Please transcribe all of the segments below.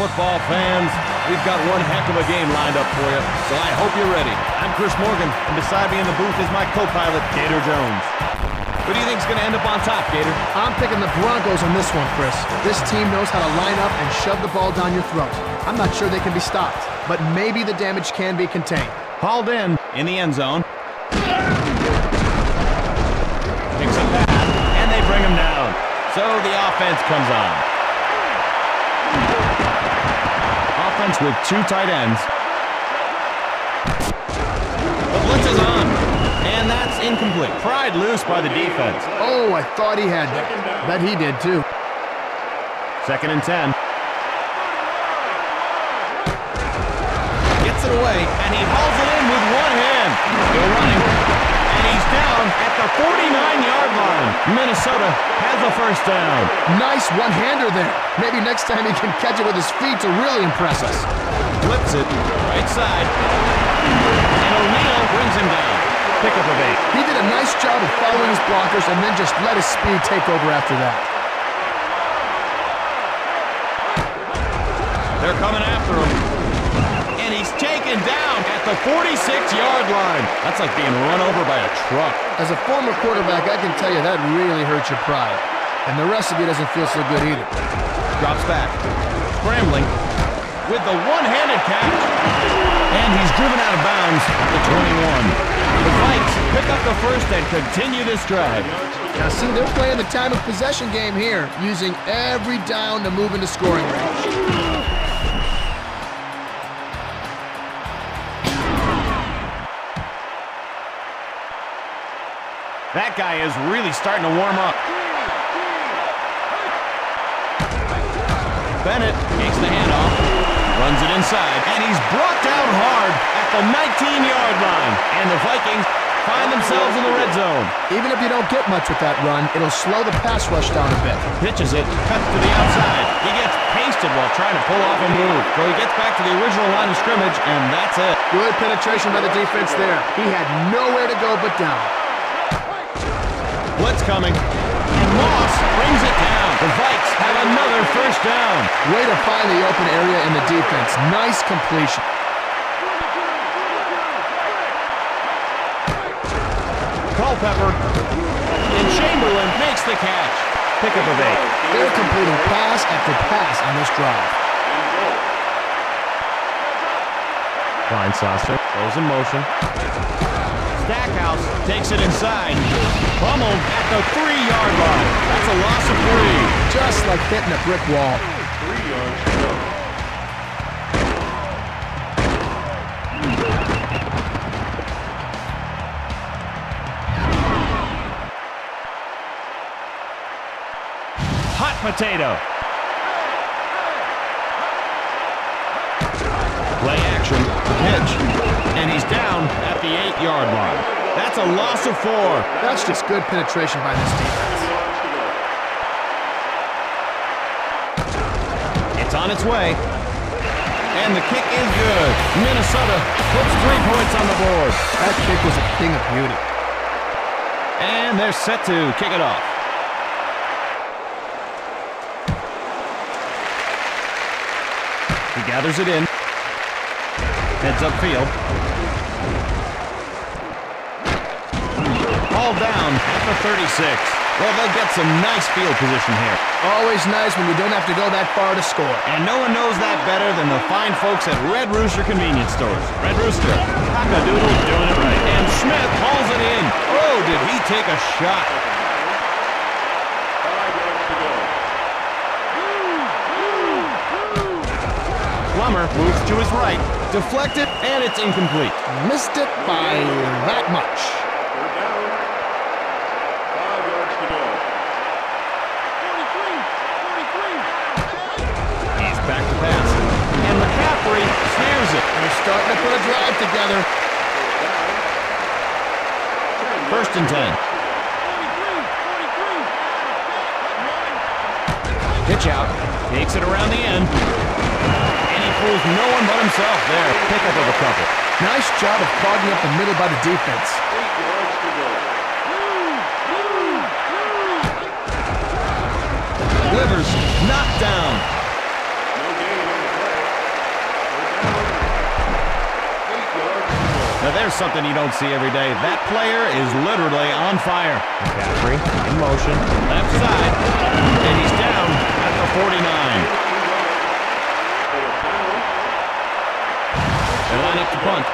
football fans, we've got one heck of a game lined up for you, so I hope you're ready. I'm Chris Morgan, and beside me in the booth is my co-pilot, Gator Jones. Who do you think is going to end up on top, Gator? I'm picking the Broncos on this one, Chris. This team knows how to line up and shove the ball down your throat. I'm not sure they can be stopped, but maybe the damage can be contained. Hauled in the end zone. Picks up that, and they bring him down. So the offense comes on. Offense with two tight ends. The blitz is on, and that's incomplete. Pried loose by the defense. Oh, I thought he had that. Bet he did, too. 2nd and 10. Gets it away, and he hauls it in with one hand. Still running, and he's down at the 49-yard line. Minnesota has a first down. Nice one-hander there. Maybe next time he can catch it with his feet to really impress us. Flips it, right side, and O'Neal brings him down. Pick up of 8. He did a nice job of following his blockers and then just let his speed take over after that. They're coming after him. And he's taken down at the 46-yard line. That's like being run over by a truck. As a former quarterback, I can tell you that really hurts your pride. And the rest of you doesn't feel so good either. Drops back. Scrambling. With the one-handed catch. And he's driven out of bounds at the 21. The Vikes pick up the first and continue this drive. Now see, they're playing the time of possession game here, using every down to move into scoring range. That guy is really starting to warm up. Bennett takes the handoff, runs it inside, and he's brought down hard at the 19-yard line. And the Vikings find themselves in the red zone. Even if you don't get much with that run, it'll slow the pass rush down a bit. Pitches it, cuts to the outside. He gets pasted while trying to pull off a move. So he gets back to the original line of scrimmage, and that's it. Good penetration by the defense there. He had nowhere to go but down. Blitz coming, and Moss brings it down. The Vikes have another first down. Way to find the open area in the defense. Nice completion. Culpepper, and Chamberlain makes the catch. Pickup of 8. They're completing pass after pass on this drive. Fine saucer, goes in motion. Stackhouse takes it inside. Pummeled at the 3-yard line. That's a loss of 3. Just like hitting a brick wall. 3 yards to go. Hot potato. Play action, pitch, and he's down at the 8-yard line. That's a loss of 4. That's just good penetration by this defense. It's on its way. And the kick is good. Minnesota puts 3 points on the board. That kick was a thing of beauty. And they're set to kick it off. He gathers it in. Heads upfield. All down at the 36. Well, they'll get some nice field position here. Always nice when you don't have to go that far to score. And no one knows that better than the fine folks at Red Rooster Convenience Stores. Red Rooster, cock-a-doodle, doing it right. And Smith hauls it in. Oh, did he take a shot? 5 yards to go. Plummer moves to his right, deflected, and it's incomplete. Missed it by that much. They're down. 5 yards to go. 43. He's back to pass. And McCaffrey snares it. They're starting to put a drive together. 1st and 10. Pitch out. Takes it around the end. And he fools no one but himself there. Pickup of a couple. Nice job of clogging up the middle by the defense. 8 yards to go. Livers knocked down. No gain on the there's something you don't see every day. That player is literally on fire. McCaffrey in motion. Left side, and he's down at the 49. They line up to punt.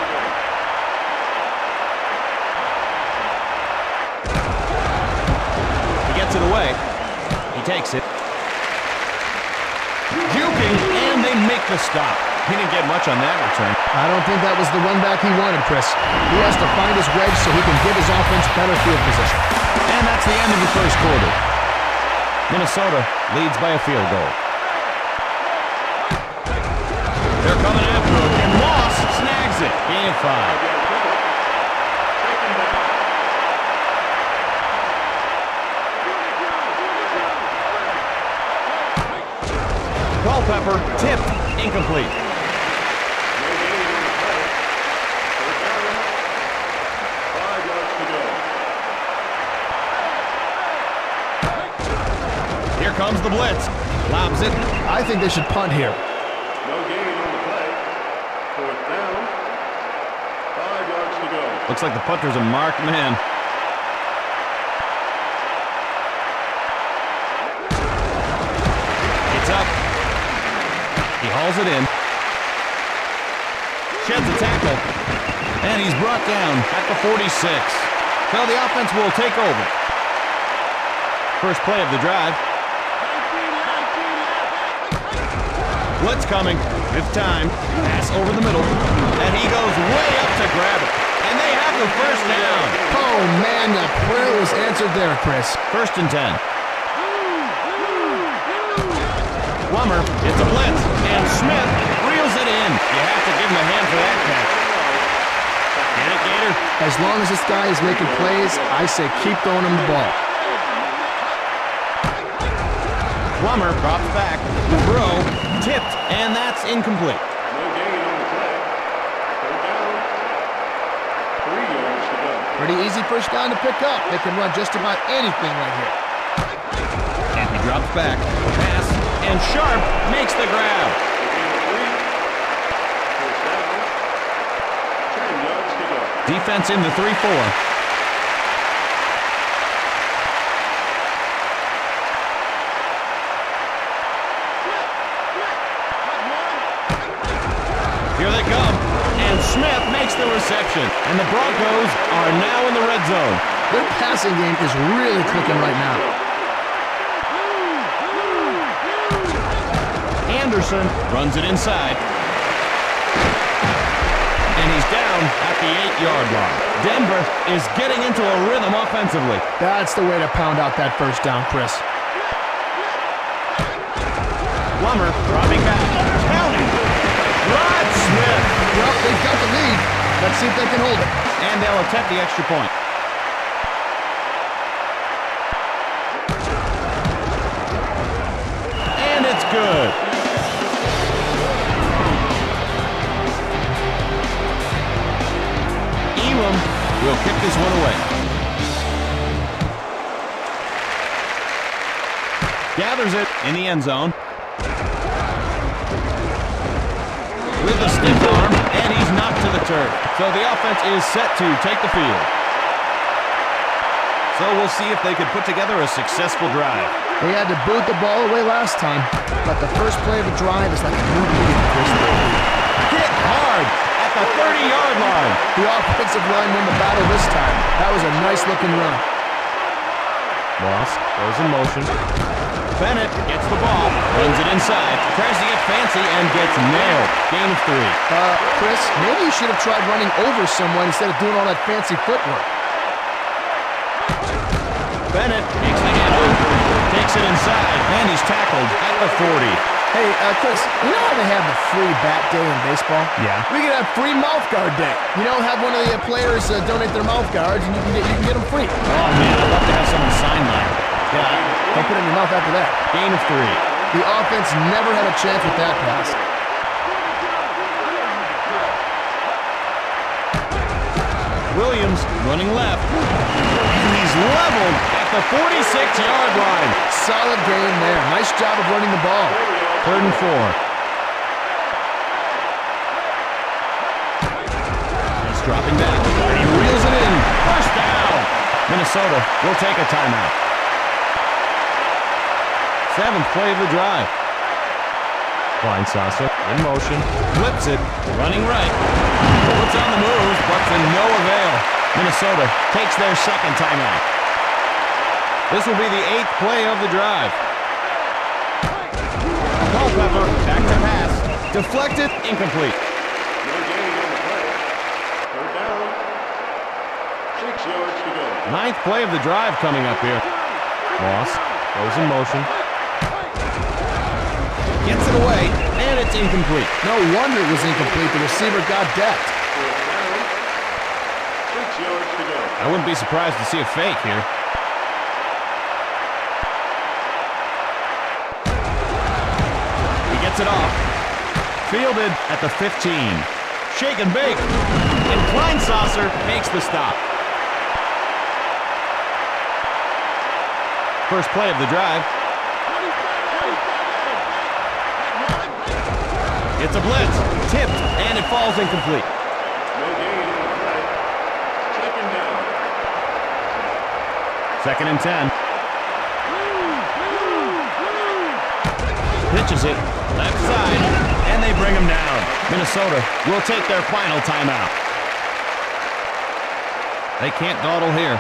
He gets it away. He takes it. Juking, and they make the stop. He didn't get much on that return. I don't think that was the run back he wanted, Chris. He has to find his wedge so he can give his offense better field position. And that's the end of the first quarter. Minnesota leads by a field goal. They're coming after him, and Moss snags it. Gain of 5. Culpepper tipped, incomplete. Here comes the blitz. Lobs it. I think they should punt here. No gain on the play. Fourth down. 5 yards to go. Looks like the punter's a marked man. It's up. He hauls it in. Sheds a tackle. And he's brought down at the 46. So the offense will take over. First play of the drive. Blitz coming. It's time. Pass over the middle. And he goes way up to grab it. And they have the first down. Oh, man, the prayer was answered there, Chris. First and 10. Plummer gets a blitz, and Smith reels it in. You have to give him a hand for that catch. Get it, Gator? As long as this guy is making plays, I say keep throwing him the ball. Plummer drops back. Throw tipped, and that's incomplete. No gain on the play. Third down. 3 yards to go. Pretty easy first down to pick up. They can run just about anything right here. And he drops back. Pass, and Sharp makes the grab. First down. 10 yards to go. Defense in the 3-4. Here they come, and Smith makes the reception, and the Broncos are now in the red zone. Their passing game is really clicking right now. Anderson runs it inside, and he's down at the 8-yard line. Denver is getting into a rhythm offensively. That's the way to pound out that first down, Chris. Plummer dropping back, counting. Rod Smith. Well, they've got the lead. Let's see if they can hold it. And they'll attempt the extra point. And it's good. Elam will kick this one away. Gathers it in the end zone. With a stiff arm, and he's knocked to the turf. So the offense is set to take the field. So we'll see if they could put together a successful drive. They had to boot the ball away last time, but the first play of the drive is like a new beginning, Chris. Hit hard at the 30-yard line. The offensive line won the battle this time. That was a nice-looking run. Moss goes in motion. Bennett gets the ball, runs it inside, tries to get fancy, and gets nailed. Gain of 3. Chris, maybe you should have tried running over someone instead of doing all that fancy footwork. Bennett makes the handoff, takes it inside, and he's tackled at the 40. Hey, Chris, you know how they have the free bat day in baseball? Yeah. We could have free mouth guard day. You know, have one of the players donate their mouth guards, and you can get them free. Oh, man, I'd love to have someone sign mine. Yeah, don't put it in your mouth after that. Gain of 3. The offense never had a chance with that pass. Williams running left. And he's leveled at the 46-yard line. Solid game there. Nice job of running the ball. 3rd and 4. He's dropping back. And he reels it in. First down. Minnesota will take a timeout. 7th play of the drive. Line saucer in motion. Flips it. Running right. Blitz on the move, but to no avail. Minnesota takes their second timeout. This will be the 8th play of the drive. Culpepper back to pass. Deflected, incomplete. No gain on the play. 3rd down. 6 yards to go. 9th play of the drive coming up here. Moss goes in motion. Gets it away, and it's incomplete. No wonder it was incomplete. The receiver got decked. 4th down. 6 yards to go. I wouldn't be surprised to see a fake here. He gets it off. Fielded at the 15. Shake and bake. And Kleinsasser makes the stop. First play of the drive. It's a blitz. Tipped, and it falls incomplete. No gain on the play. 2nd down. 2nd and 10. Pitches it. Left side. And they bring him down. Minnesota will take their final timeout. They can't dawdle here.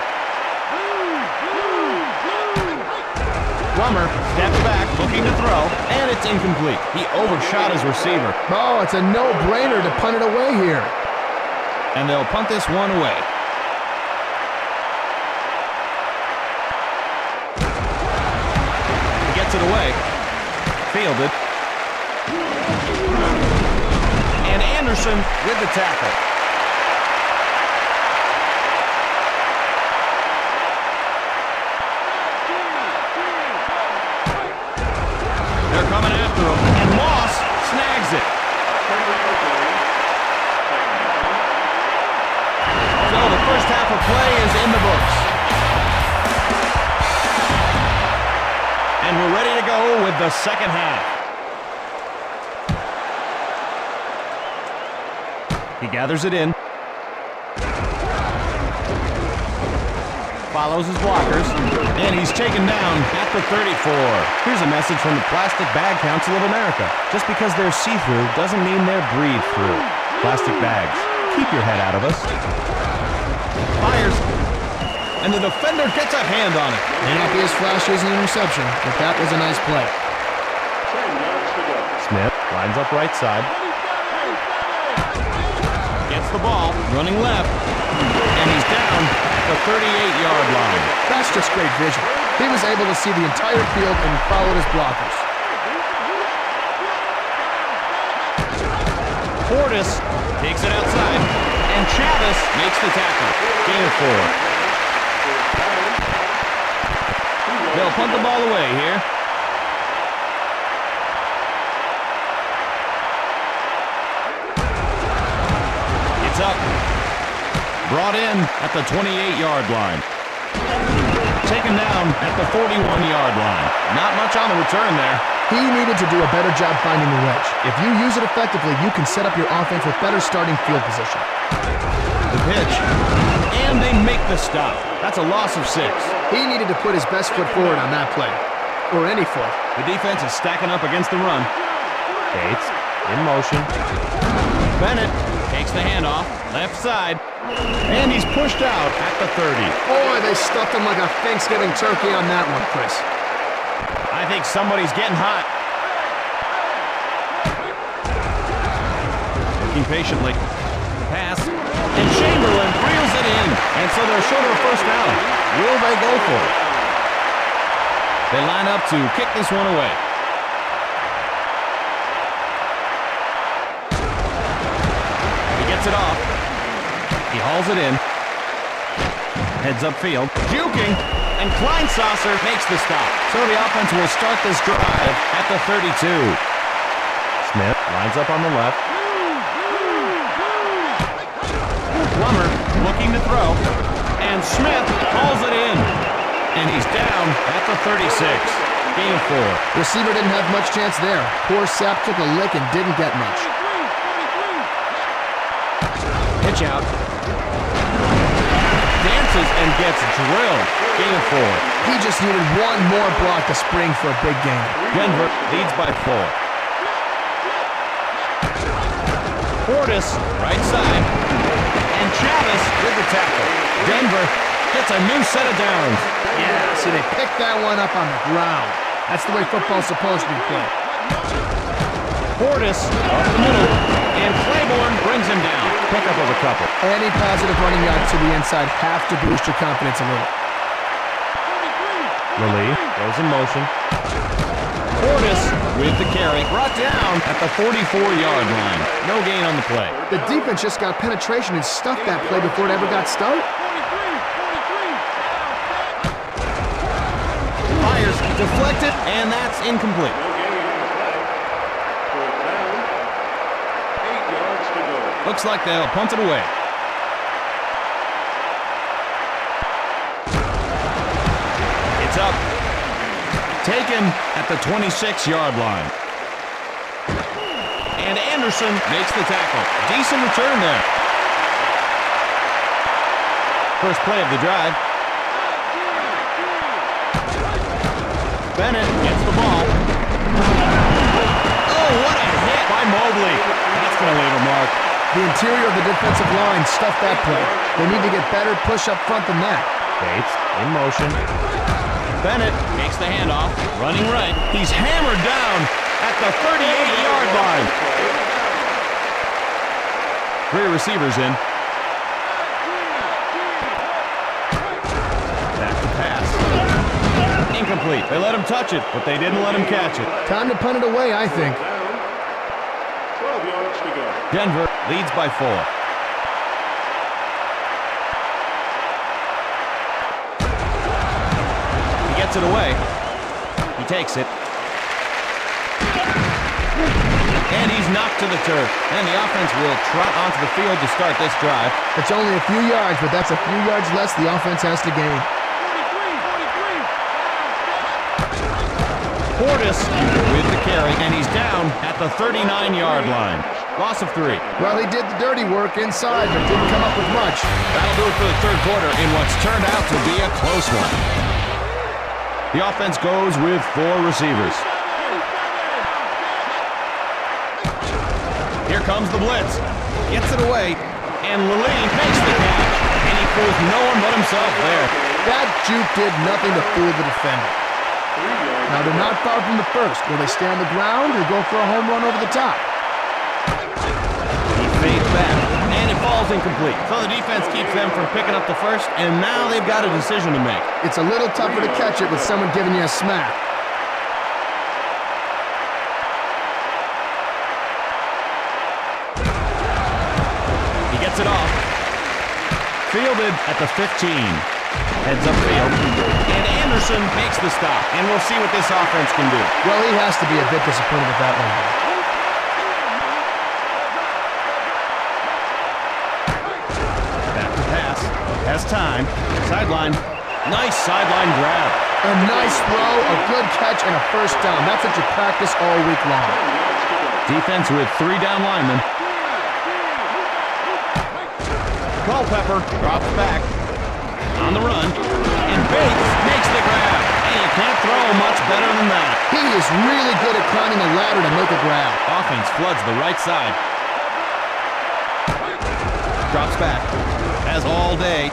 Plummer steps back, looking to throw, and it's incomplete. He overshot his receiver. Oh, it's a no-brainer to punt it away here. And they'll punt this one away. He gets it away. Fielded. And Anderson with the tackle. They're coming after him, and Moss snags it. So the first half of play is in the books. And we're ready to go with the second half. He gathers it in. Follows his blockers. And he's taken down at the 34. Here's a message from the Plastic Bag Council of America. Just because they're see-through doesn't mean they're breathe-through. Plastic bags. Keep your head out of us. Fires. And the defender gets a hand on it. May not be as flashy as an interception, but that was a nice play. 10 yards to go. Smith lines up right side. Gets the ball, running left. And he's down at the 38-yard line. That's just great vision. He was able to see the entire field and followed his blockers. Portis takes it outside, and Chavis makes the tackle. Gain of 4. They'll punt the ball away here. It's up. Brought in at the 28-yard line. Taken down at the 41-yard line. Not much on the return there. He needed to do a better job finding the wedge. If you use it effectively, you can set up your offense with better starting field position. The pitch. And they make the stop. That's a loss of 6. He needed to put his best foot forward on that play. Or any foot. The defense is stacking up against the run. Bates in motion. Bennett takes the handoff. Left side. And he's pushed out at the 30. Boy, they stuffed him like a Thanksgiving turkey on that one, Chris. I think somebody's getting hot. Looking patiently. Pass. And Chamberlain reels it in. And so they're short of a first down. Will they go for it? They line up to kick this one away. He gets it off. He hauls it in. Heads upfield. Juking. And Kleinsasser makes the stop. So the offense will start this drive at the 32. Smith lines up on the left. Plummer looking to throw. And Smith hauls it in. And he's down at the 36. Gain of 4. Receiver didn't have much chance there. Poor Sapp took a lick and didn't get much. Pitch out. bounces and gets drilled. Gain of 4. He just needed one more block to spring for a big gain. Denver leads by 4. Portis, right side. And Chavis with the tackle. Denver gets a new set of downs. Yeah, see, they picked that one up on the ground. That's the way football's supposed to be played. Portis up the middle. And Claiborne brings him down. Pick up of a couple. Any positive running yards to the inside have to boost your confidence a little. Lilly goes in motion. Portis with the carry. Brought down at the 44-yard line. No gain on the play. The defense just got penetration and stuffed that play before it ever got started. Fires deflected, and that's incomplete. No gain on the play. Fourth down. 8 yards to go. Looks like they'll punt it away. It's up. Taken at the 26-yard line. And Anderson makes the tackle. Decent return there. First play of the drive. Bennett gets the ball. Oh, what a hit by Mobley. That's going to leave a mark. The interior of the defensive line stuffed that play. They need to get better push up front than that. Bates in motion. Bennett makes the handoff, running right. He's hammered down at the 38-yard line. 3 receivers in. Back to pass. Incomplete. They let him touch it, but they didn't let him catch it. Time to punt it away, I think. 12 yards to go. Denver leads by 4. Gets it away. He takes it. And he's knocked to the turf. And the offense will trot onto the field to start this drive. It's only a few yards, but that's a few yards less the offense has to gain. Portis with the carry, and he's down at the 39-yard line. Loss of 3. Well, he did the dirty work inside, but didn't come up with much. That'll do it for the third quarter in what's turned out to be a close one. The offense goes with 4 receivers. Here comes the blitz. Gets it away, and Lilly makes the catch. And he fools no one but himself there. That juke did nothing to fool the defender. Now they're not far from the first. Will they stay on the ground or go for a home run over the top? He fades back, and it falls incomplete. So the defense keeps them from picking up the first, and now they've got a decision to make. It's a little tougher to catch it with someone giving you a smack. He gets it off. Fielded at the 15. Heads upfield. And Anderson makes the stop. And we'll see what this offense can do. Well, he has to be a bit disappointed with that one. Back to pass. Has time. Sideline. Nice sideline grab. A nice throw, a good catch, and a first down. That's what you practice all week long. Defense with 3 down linemen. Culpepper drops back. On the run. And Bates makes the grab. And you can't throw much better than that. He is really good at climbing a ladder to make a grab. Offense floods the right side. Drops back. Has all day.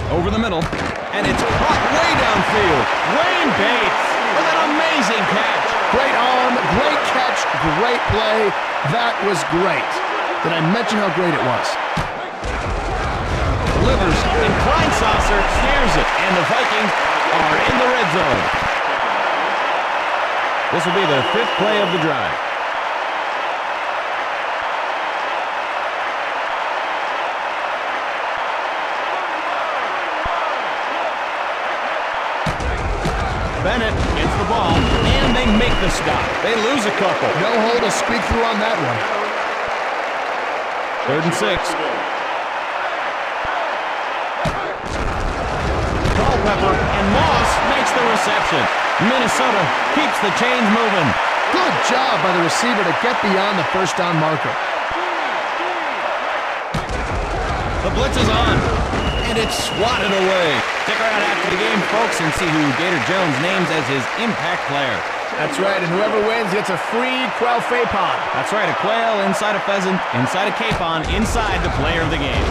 Over the middle. And it's caught way downfield. Wayne Bates with an amazing catch. Great arm, great catch, great play. That was great. Did I mention how great it was? Delivers, and Kleinsasser snares it, and the Vikings are in the red zone. This will be the 5th play of the drive. Bennett gets the ball, and they make the stop. They lose a couple. No hole to speak through on that one. 3rd and 6. Culpepper and Moss makes the reception. Minnesota keeps the chains moving. Good job by the receiver to get beyond the first down marker. The blitz is on. And it's swatted away. Stick around after the game, folks, and see who Gator Jones names as his impact player. That's right, and whoever wins gets a free quail capon. That's right, a quail inside a pheasant, inside a capon, inside the player of the game.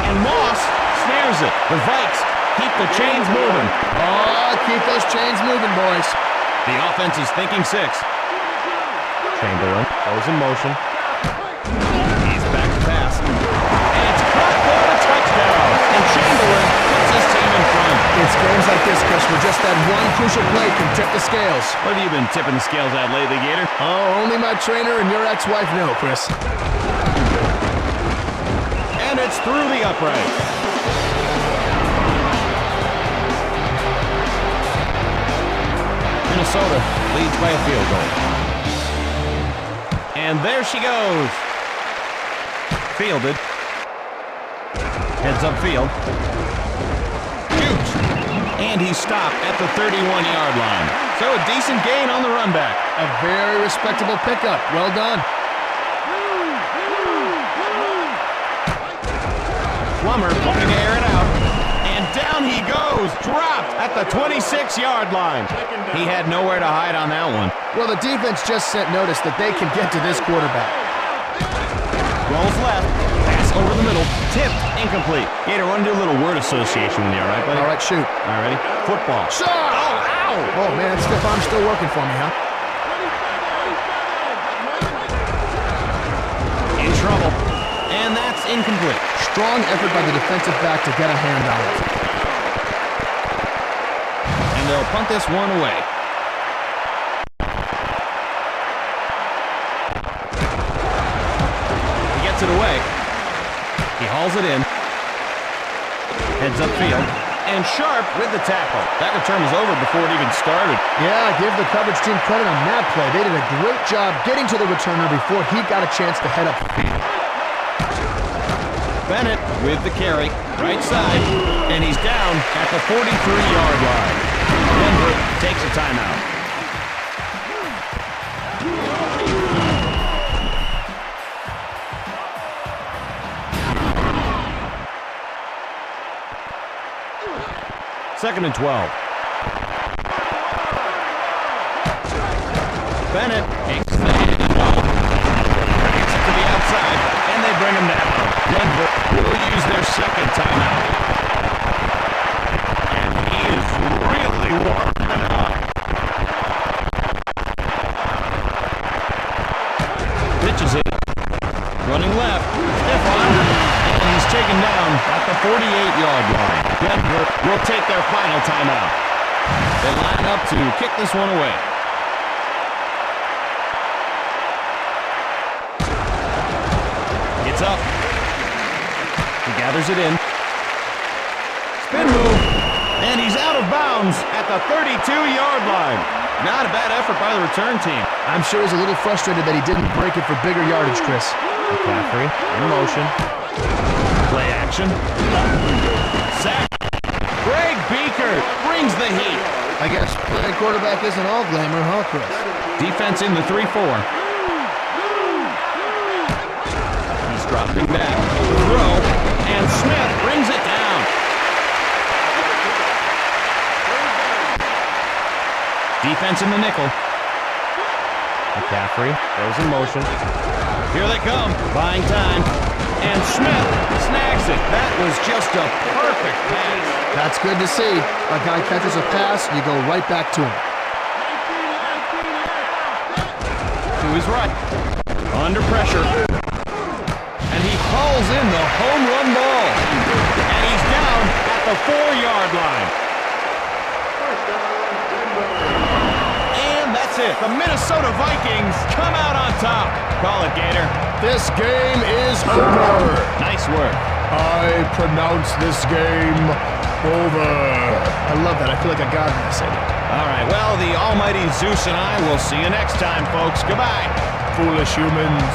And Moss snares it. The Vikes keep the chains moving. Oh, keep those chains moving, boys. The offense is thinking 6. Chamberlain goes in motion. He's back to pass. And it's caught for a touchdown. And Chamberlain puts his team in front. It's games like this, Chris, where just that one crucial play can tip the scales. What have you been tipping the scales at lately, Gator? Oh, only my trainer and your ex-wife know, Chris. And it's through the upright. Minnesota leads by a field goal. And there she goes. Fielded. Heads upfield. Shoots. And he's stopped at the 31-yard line. So a decent gain on the run back. A very respectable pickup. Well done. Plummer looking to air it out. And down he goes. Dropped at the 26-yard line. He had nowhere to hide on that one. Well, the defense just sent notice that they can get to this quarterback. Rolls left. Pass over the middle. Tipped. Incomplete. Gator, want to do a little word association with you, all right, buddy? All right, shoot. All right, ready? Football. Shot! Oh, ow! Oh, man, that stiff arm's still working for me, huh? In trouble. And that's incomplete. Strong effort by the defensive back to get a hand on it. And they'll punt this one away. He gets it away. He hauls it in. Heads upfield. And Sharp with the tackle. That return was over before it even started. Yeah, give the coverage team credit on that play. They did a great job getting to the returner before he got a chance to head up the field. Bennett with the carry, right side, and he's down at the 43-yard line. Denver takes a timeout. Second and 12. Bennett takes the handoff. Takes it to the outside, and they bring him down. Denver will use their second timeout. And he is really warming up. Pitches it. Running left. Stiff arm. And he's taken down at the 48-yard line. Denver will take their final timeout. They line up to kick this one away. Gets up. He gathers it in. Spin move. And he's out of bounds at the 32-yard line. Not a bad effort by the return team. I'm sure he's a little frustrated that he didn't break it for bigger yardage, Chris. McCaffrey in motion. Play action. Sack. Greg Beaker brings the heat. I guess playing quarterback isn't all glamour, huh, Chris? Defense in the 3-4. He's dropping back. Throw. And Smith brings it down. Defense in the nickel. McCaffrey goes in motion. Here they come. Buying time. And Smith snags it. That was just a perfect pass. That's good to see. A guy catches a pass, you go right back to him. To his right. Under pressure. And he hauls in the home run ball. And he's down at the 4-yard line. And that's it. The Minnesota Vikings come out on top. Call it, Gator. This game is over. Nice work. I pronounce this game over. I love that. I feel like a god when I say that. All right, well, the almighty Zeus and I will see you next time, folks. Goodbye. Foolish humans.